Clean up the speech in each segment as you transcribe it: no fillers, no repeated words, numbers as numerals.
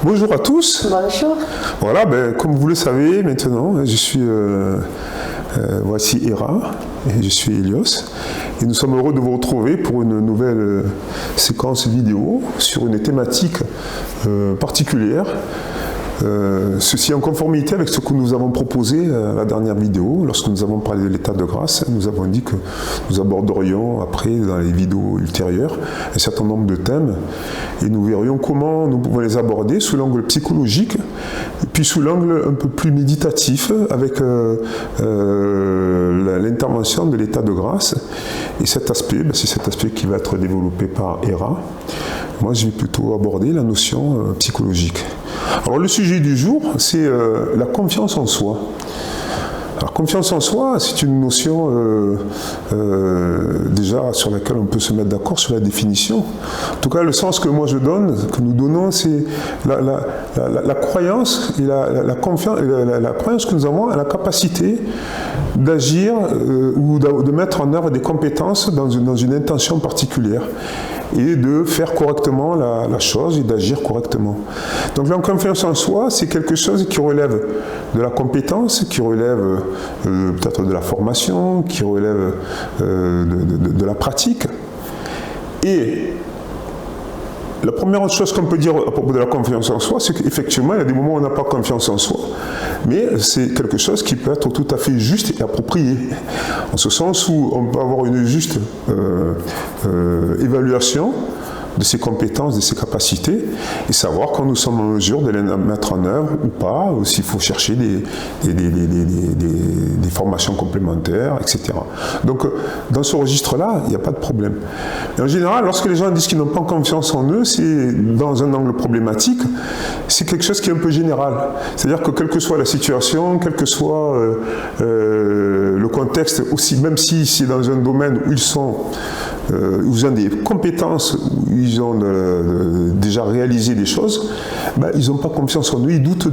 Bonjour à tous. Bonjour. Voilà, comme vous le savez maintenant, je suis voici Hera et je suis Elios. Et nous sommes heureux de vous retrouver pour une nouvelle séquence vidéo sur une thématique particulière. Ceci en conformité avec ce que nous avons proposé à la dernière vidéo. Lorsque nous avons parlé de l'état de grâce, nous avons dit que nous aborderions après, dans les vidéos ultérieures, un certain nombre de thèmes et nous verrions comment nous pouvons les aborder sous l'angle psychologique et puis sous l'angle un peu plus méditatif avec l'intervention de l'état de grâce. Et cet aspect, c'est cet aspect qui va être développé par Hera. Moi, je vais plutôt aborder la notion psychologique. Alors, le sujet du jour, c'est la confiance en soi. Alors, confiance en soi, c'est une notion déjà sur laquelle on peut se mettre d'accord sur la définition. En tout cas, le sens que moi je donne, que nous donnons, c'est la croyance et la confiance, la croyance que nous avons à la capacité d'agir ou de mettre en œuvre des compétences dans une intention particulière et de faire correctement la chose et d'agir correctement. Donc la confiance en soi, c'est quelque chose qui relève de la compétence, qui relève peut-être de la formation, qui relève de la pratique. Et la première chose qu'on peut dire à propos de la confiance en soi, c'est qu'effectivement, il y a des moments où on n'a pas confiance en soi. Mais c'est quelque chose qui peut être tout à fait juste et approprié. En ce sens où on peut avoir une juste évaluation de ses compétences, de ses capacités, et savoir quand nous sommes en mesure de les mettre en œuvre ou pas, ou s'il faut chercher des formations complémentaires, etc. Donc, dans ce registre-là, il n'y a pas de problème. Et en général, lorsque les gens disent qu'ils n'ont pas confiance en eux, c'est dans un angle problématique, c'est quelque chose qui est un peu général. C'est-à-dire que quelle que soit la situation, quel que soit le contexte, aussi, même si c'est dans un domaine où ils ont des compétences, où ils ont déjà réalisé des choses, ils n'ont pas confiance en eux, ils doutent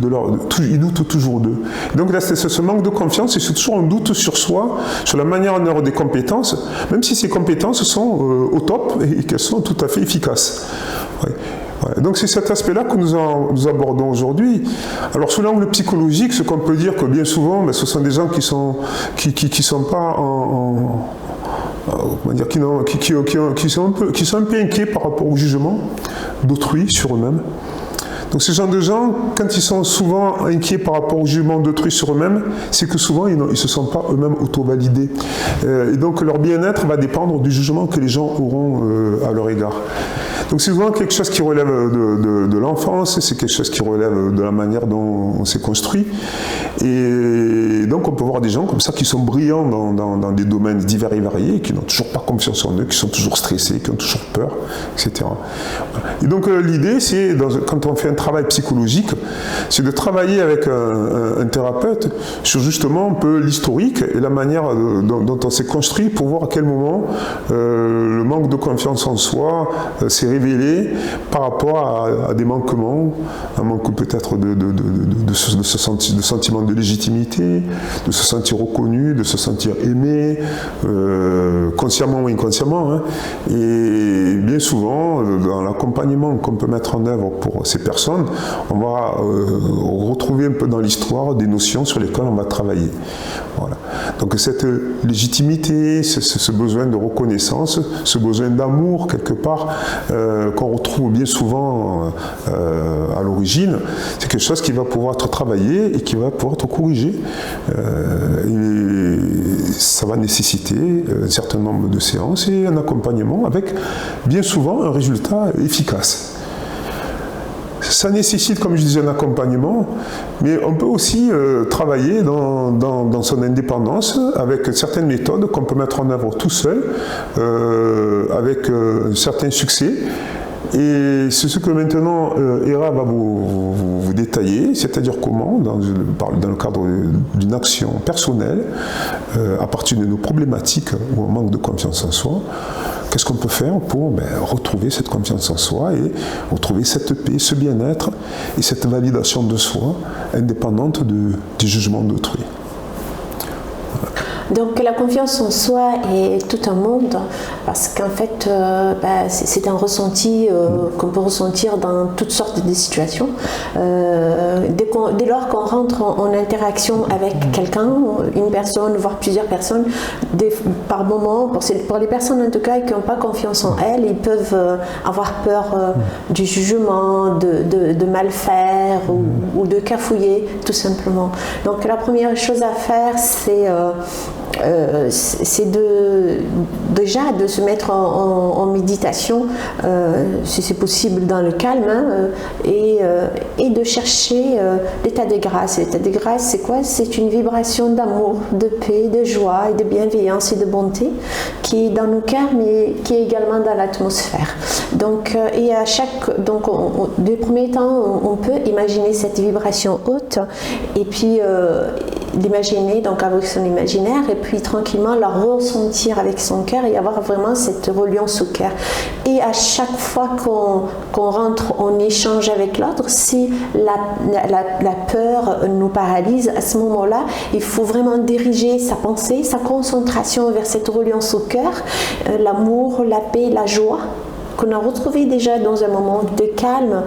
toujours d'eux. Donc là, c'est ce manque de confiance, c'est toujours un doute sur soi, sur la manière en œuvre des compétences, même si ces compétences sont au top et qu'elles sont tout à fait efficaces. Ouais. Ouais. Donc c'est cet aspect-là que nous abordons aujourd'hui. Alors sous l'angle psychologique, ce qu'on peut dire que bien souvent, ce sont des gens qui sont pas qui sont un peu inquiets par rapport au jugement d'autrui sur eux-mêmes. Donc ces gens de gens, quand ils sont souvent inquiets par rapport au jugement d'autrui sur eux-mêmes, c'est que souvent ils ne se sentent pas eux-mêmes auto-validés. Et donc leur bien-être va dépendre du jugement que les gens auront à leur égard. Donc c'est souvent quelque chose qui relève de l'enfance, c'est quelque chose qui relève de la manière dont on s'est construit. Et donc on peut voir des gens comme ça qui sont brillants dans des domaines divers et variés, qui n'ont toujours pas confiance en eux, qui sont toujours stressés, qui ont toujours peur, etc. Et donc l'idée, c'est, quand on fait un travail psychologique, c'est de travailler avec un thérapeute sur justement un peu l'historique et la manière dont on s'est construit pour voir à quel moment le manque de confiance en soi s'est révélé par rapport à des manquements, un manque peut-être de sentiment de légitimité, de se sentir reconnu, de se sentir aimé, consciemment ou inconsciemment. Hein. Et bien souvent, dans l'accompagnement qu'on peut mettre en œuvre pour ces personnes, on va retrouver un peu dans l'histoire des notions sur lesquelles on va travailler. Voilà. Donc cette légitimité, ce besoin de reconnaissance, ce besoin d'amour quelque part, qu'on retrouve bien souvent à l'origine, c'est quelque chose qui va pouvoir être travaillé et qui va pouvoir être corrigé. Et ça va nécessiter un certain nombre de séances et un accompagnement avec bien souvent un résultat efficace. Ça nécessite, comme je disais, un accompagnement, mais on peut aussi travailler dans son indépendance avec certaines méthodes qu'on peut mettre en œuvre tout seul, avec un certain succès. Et c'est ce que maintenant Hera va vous détailler, c'est-à-dire comment, dans le cadre d'une action personnelle, à partir de nos problématiques où on manque de confiance en soi, qu'est-ce qu'on peut faire pour retrouver cette confiance en soi et retrouver cette paix, ce bien-être et cette validation de soi indépendante du jugement d'autrui. Donc la confiance en soi est tout un monde, parce qu'en fait c'est un ressenti qu'on peut ressentir dans toutes sortes de situations. Dès lors qu'on rentre en interaction avec quelqu'un, une personne, voire plusieurs personnes, par moment, pour les personnes en tout cas qui n'ont pas confiance en elles, ils peuvent avoir peur du jugement, de mal faire ou de cafouiller tout simplement. Donc la première chose à faire, c'est déjà de se mettre en méditation, si c'est possible dans le calme, et de chercher l'état de grâce. L'état de grâce, c'est quoi? C'est une vibration d'amour, de paix, de joie et de bienveillance et de bonté qui est dans nos cœurs, mais qui est également dans l'atmosphère. Donc, des premiers temps, on peut imaginer cette vibration haute et puis l'imaginer donc avec son imaginaire, et puis tranquillement la ressentir avec son cœur et avoir vraiment cette reliance au cœur. Et à chaque fois qu'on rentre en échange avec l'autre, si la peur nous paralyse, à ce moment-là, il faut vraiment diriger sa pensée, sa concentration vers cette reliance au cœur, l'amour, la paix, la joie, qu'on a retrouvé déjà dans un moment de calme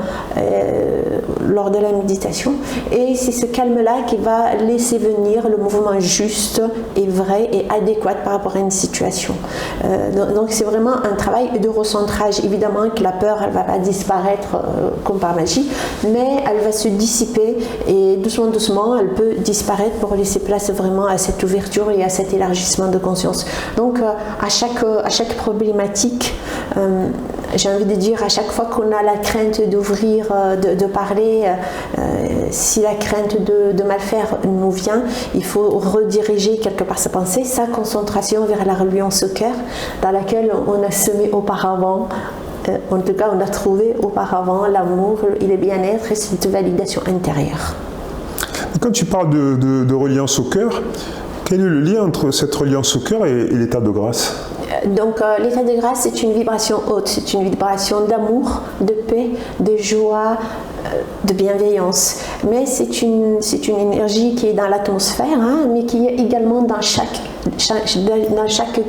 lors de la méditation. Et c'est ce calme-là qui va laisser venir le mouvement juste et vrai et adéquat par rapport à une situation. Donc c'est vraiment un travail de recentrage. Évidemment que la peur, elle ne va pas disparaître comme par magie, mais elle va se dissiper et doucement, doucement, elle peut disparaître pour laisser place vraiment à cette ouverture et à cet élargissement de conscience. Donc à chaque problématique, j'ai envie de dire, à chaque fois qu'on a la crainte d'ouvrir, de parler, si la crainte de mal faire nous vient, il faut rediriger quelque part sa pensée, sa concentration vers la reliance au cœur, dans laquelle on a semé auparavant, en tout cas on a trouvé auparavant l'amour et le bien-être et cette validation intérieure. Quand tu parles de reliance au cœur, quel est le lien entre cette reliance au cœur et l'état de grâce ? Donc l'état de grâce, c'est une vibration haute, c'est une vibration d'amour, de paix, de joie, de bienveillance. Mais c'est une énergie qui est dans l'atmosphère, mais qui est également dans chaque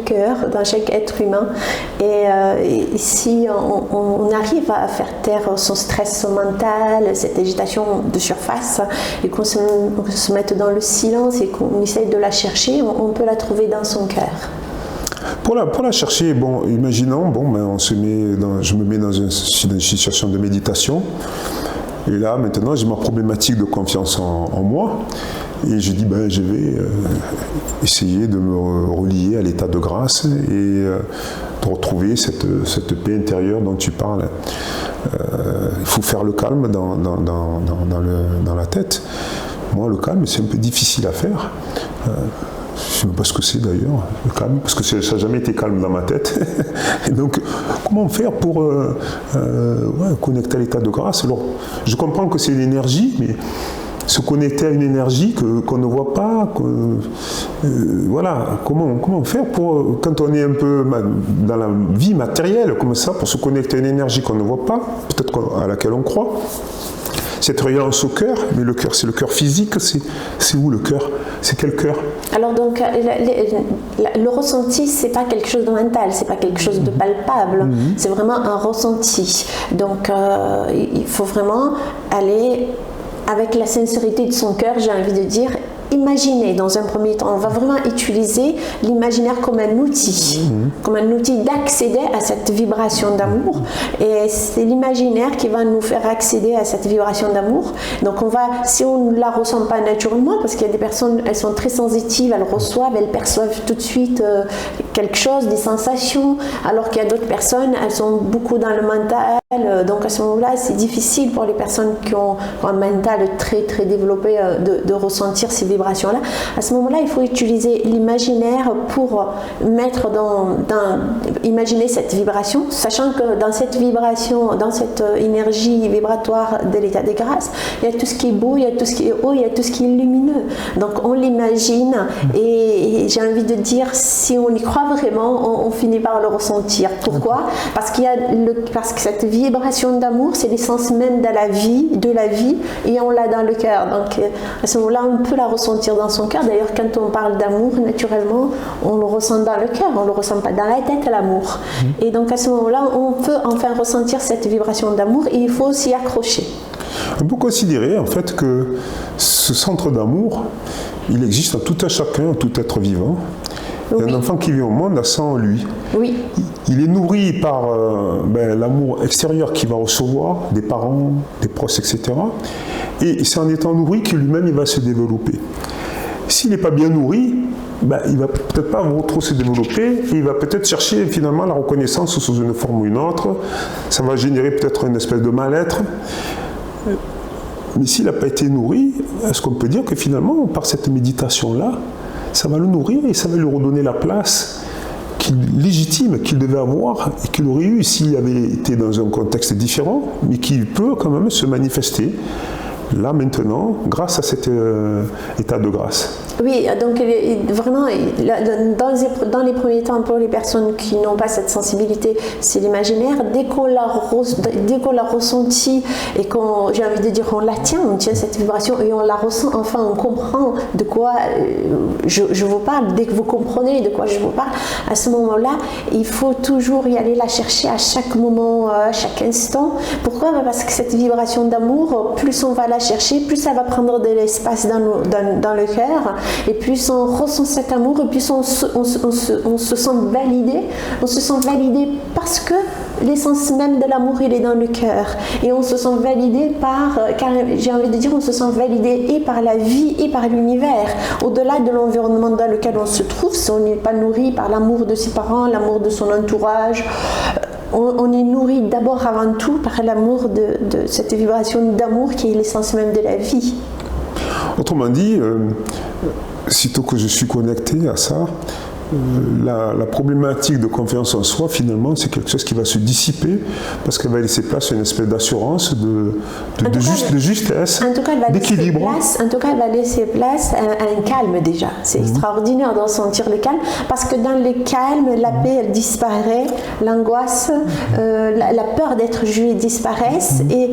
cœur, dans chaque être humain. Et si on arrive à faire taire son stress mental, cette agitation de surface, et qu'on se mette dans le silence et qu'on essaye de la chercher, on peut la trouver dans son cœur. Pour la chercher, imaginons, je me mets dans une situation de méditation, et là, maintenant, j'ai ma problématique de confiance en moi, et je dis, je vais essayer de me relier à l'état de grâce et de retrouver cette paix intérieure dont tu parles. Il faut faire le calme dans la tête. Moi, le calme, c'est un peu difficile à faire. Je ne sais même pas ce que c'est d'ailleurs, le calme, parce que ça n'a jamais été calme dans ma tête. Et donc, comment faire pour connecter à l'état de grâce? Alors, je comprends que c'est une énergie, mais se connecter à une énergie qu'on ne voit pas, comment faire pour, quand on est un peu dans la vie matérielle comme ça, pour se connecter à une énergie qu'on ne voit pas, peut-être à laquelle on croit. Cette reliance au cœur, mais le cœur, c'est le cœur physique, c'est où le cœur? C'est quel cœur? Alors donc, le ressenti, c'est pas quelque chose de mental, c'est pas quelque chose de palpable, c'est vraiment un ressenti. Donc, il faut vraiment aller avec la sincérité de son cœur, j'ai envie de dire. Imaginer dans un premier temps, on va vraiment utiliser l'imaginaire comme un outil d'accéder à cette vibration d'amour, et c'est l'imaginaire qui va nous faire accéder à cette vibration d'amour. Donc si on ne la ressent pas naturellement, parce qu'il y a des personnes, elles sont très sensitives, elles perçoivent tout de suite quelque chose, des sensations, alors qu'il y a d'autres personnes, elles sont beaucoup dans le mental, donc à ce moment-là, c'est difficile pour les personnes qui ont un mental très très développé de ressentir ces vibrations-là. À ce moment-là, il faut utiliser l'imaginaire pour mettre imaginer cette vibration, sachant que dans cette vibration, dans cette énergie vibratoire de l'état de grâce, il y a tout ce qui est beau, il y a tout ce qui est haut, il y a tout ce qui est lumineux. Donc on l'imagine, et j'ai envie de dire, si on y croit vraiment, on finit par le ressentir. Pourquoi? Parce que cette vibration d'amour, c'est l'essence même de la vie, et on l'a dans le cœur. Donc à ce moment-là, on peut la ressentir ressentir dans son cœur. D'ailleurs, quand on parle d'amour, naturellement, on le ressent dans le cœur, on ne le ressent pas dans la tête, l'amour. Et donc à ce moment-là, on peut enfin ressentir cette vibration d'amour et il faut s'y accrocher. On peut considérer en fait que ce centre d'amour, il existe en tout un chacun, en tout être vivant. Oui. Un enfant qui vit au monde a ça en lui. Oui. Il est nourri par l'amour extérieur qu'il va recevoir, des parents, des proches, etc. Et c'est en étant nourri que lui-même il va se développer. S'il n'est pas bien nourri, il va peut-être pas trop se développer et il va peut-être chercher finalement la reconnaissance sous une forme ou une autre. Ça va générer peut-être une espèce de mal-être. Mais s'il n'a pas été nourri, est-ce qu'on peut dire que finalement, par cette méditation-là, ça va le nourrir et ça va lui redonner la place légitime qu'il devait avoir et qu'il aurait eu s'il avait été dans un contexte différent, mais qui peut quand même se manifester là maintenant grâce à cet état de grâce. Oui, donc vraiment, dans les premiers temps, pour les personnes qui n'ont pas cette sensibilité, c'est l'imaginaire. Dès qu'on l'a ressenti et qu'on, j'ai envie de dire, on la tient, on tient cette vibration et on la ressent, enfin on comprend de quoi je vous parle. Dès que vous comprenez de quoi je vous parle, à ce moment-là, il faut toujours y aller la chercher à chaque moment, à chaque instant. Pourquoi ? Parce que cette vibration d'amour, plus on va la chercher, plus ça va prendre de l'espace dans le cœur. Et plus on ressent cet amour, et plus on se sent validé. On se sent validé parce que l'essence même de l'amour, il est dans le cœur. Et on se sent validé car j'ai envie de dire, on se sent validé et par la vie et par l'univers. Au-delà de l'environnement dans lequel on se trouve, si on n'est pas nourri par l'amour de ses parents, l'amour de son entourage, on est nourri d'abord avant tout par l'amour de cette vibration d'amour qui est l'essence même de la vie. Autrement dit, sitôt que je suis connecté à ça, la problématique de confiance en soi, finalement, c'est quelque chose qui va se dissiper parce qu'elle va laisser place à une espèce d'assurance, de justesse, d'équilibre. En tout cas, elle va laisser place à un calme déjà. C'est extraordinaire de ressentir le calme parce que dans le calme, la paix, elle disparaît, l'angoisse, la peur d'être jugé disparaissent. Et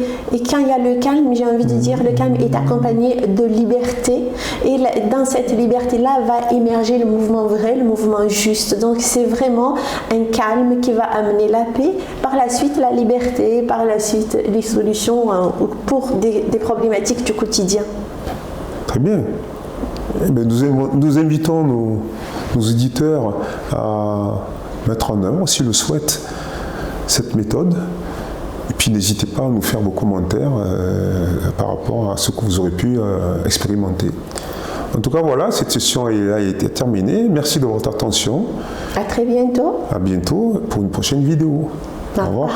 quand il y a le calme, j'ai envie de dire, le calme est accompagné de liberté. Et dans cette liberté-là va émerger le mouvement vrai, le mouvement juste. Donc c'est vraiment un calme qui va amener la paix, par la suite la liberté, par la suite les solutions pour des problématiques du quotidien. Très bien. Eh bien, nous invitons nos auditeurs à mettre en œuvre, s'ils le souhaitent, cette méthode. Et puis n'hésitez pas à nous faire vos commentaires par rapport à ce que vous aurez pu expérimenter. En tout cas, voilà, cette session a été terminée. Merci de votre attention. À très bientôt. À bientôt pour une prochaine vidéo. Au revoir.